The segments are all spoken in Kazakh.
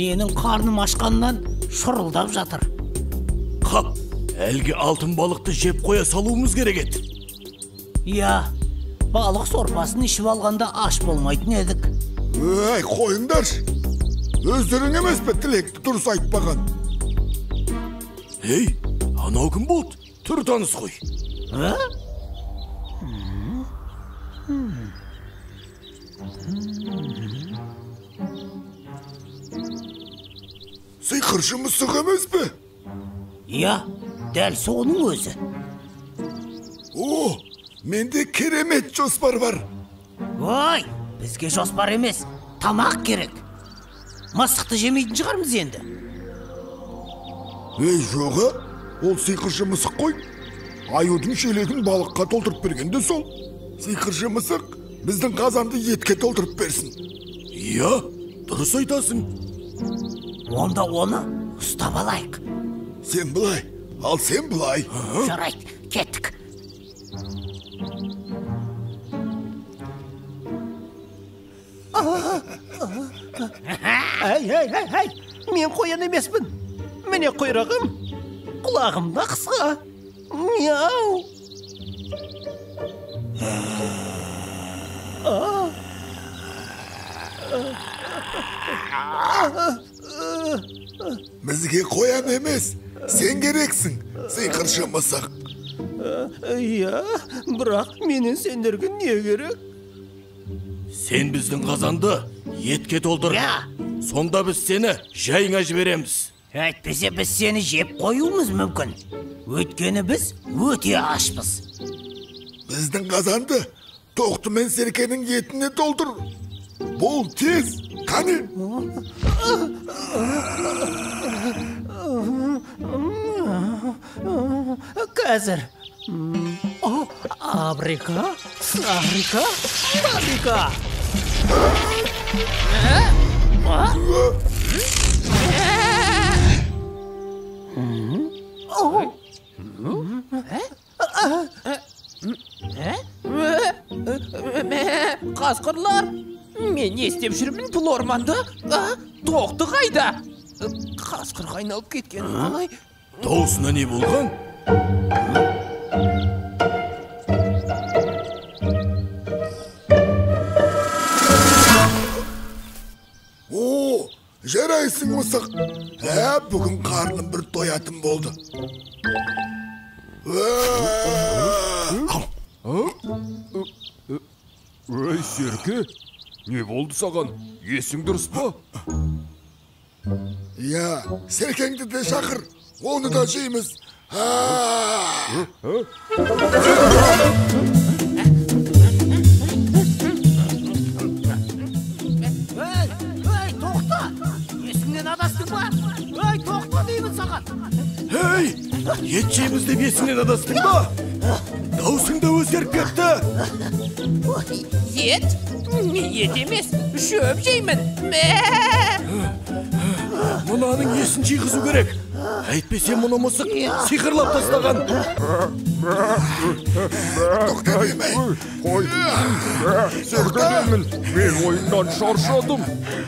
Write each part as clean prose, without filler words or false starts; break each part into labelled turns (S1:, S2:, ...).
S1: Менің қарным ашқаннан шұрылдап жатыр.
S2: Қап, әлгі алтын балықты жеп қоя салуымыз керек еді.
S1: Я, балық сорпасын ішіп алғанда аш болмайтын едік.
S3: Ай, қойыңдар. Өздерің емес пе тілекті дұрыс айтпаған?
S2: Ей, анау кім болды? Түр таныс қой.
S3: Сиқыршы мысық емес пе?
S1: Я, дәл соның өзі.
S3: О, менде керемет жоспар бар.
S1: Ой, бізге жоспар емес, тамақ керек. Мысықты жемейтін шығармыз енді.
S3: Ей, жоға, ол сиқыршы мысық қой. Аюдың шелегін балыққа толтырып бергенде сол. Сиқыршы мысық біздің қазанды етке толтырып берсін.
S2: Иә, дұрыс айтасың.
S1: Онда оны ұстап алайық.
S3: Сен бұлай, ал сен бұлай.
S1: Жарайды, кеттік.
S4: Әй, мен қоян емеспін. Міне құйрығым, құлағым да қысқа. Мяу.
S3: Бізге қоян емес, сен керексің, сиқыршы мысық.
S4: Иә, бірақ менен сендерге не керек?
S2: Сен біздің қазанды етке толтыр. Сонда біз сені жайыңа жібереміз.
S1: Әйтпесе біз сені жеп қоюымыз мүмкін. Өйткені біз өте ашпыз.
S3: Біздің қазанды тоқты мен серкенің етіне толтыр. Бол тез, қане.
S4: Қазір. Абрика.
S5: Қасқырлар, мен не істеп жүрмін бұл орманда? Тоқты қайда? Қасқырға айналып кеткен қалай?
S2: Даусына не болған?
S3: О, жарайсың мысық. Бүгін қарным бір тоятын болды.
S6: Ой, серке, не болды саған? Есің дұрыс па?
S3: Я, серкеңді де шақыр, оны да жейміз.
S1: Ей, тоқта! Есіңнен адастың ба? Ей, тоқта деймін саған.
S2: Ей, ет жейміз деп есіңнен адастың ба? Даусың да өзгеріп кетті.
S5: Ет? Ет емес, шөп жеймін.
S2: Мұнаның есін жиғызу керек. Әйтпесе мұны мысық сиқырлап тастаған.
S3: Тоқта демей.
S6: Қой, серке деймін, мен ойыннан шаршадым.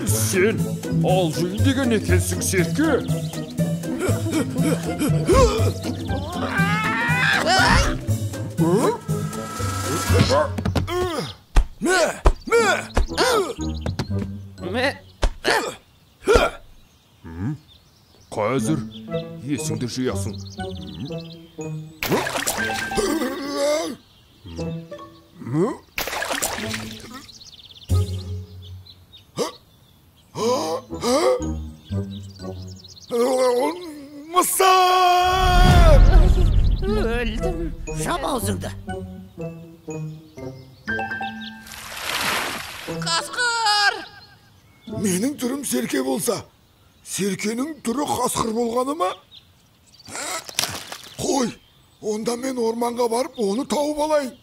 S6: Сен алжиын деген екенсің, серке. Қазір есіңді жиясың.
S3: Мысық!
S5: Өлдім.
S1: Жап аузыңды.
S5: Қасқыр!
S3: Менің түрім серке болса, серкенің түрі қасқыр болғаны ма? Қой, онда мен орманға барып, оны тауып алайын.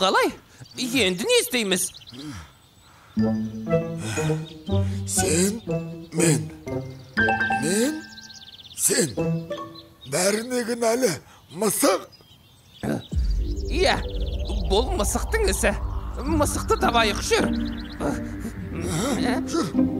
S5: қалай? Енді не істейміз?
S3: Сен, мен, сен. Бәріне кінәлі мысық.
S5: Иә, бұл мысықтың ісі. Мысықты табайық, жүр.
S3: Жүр.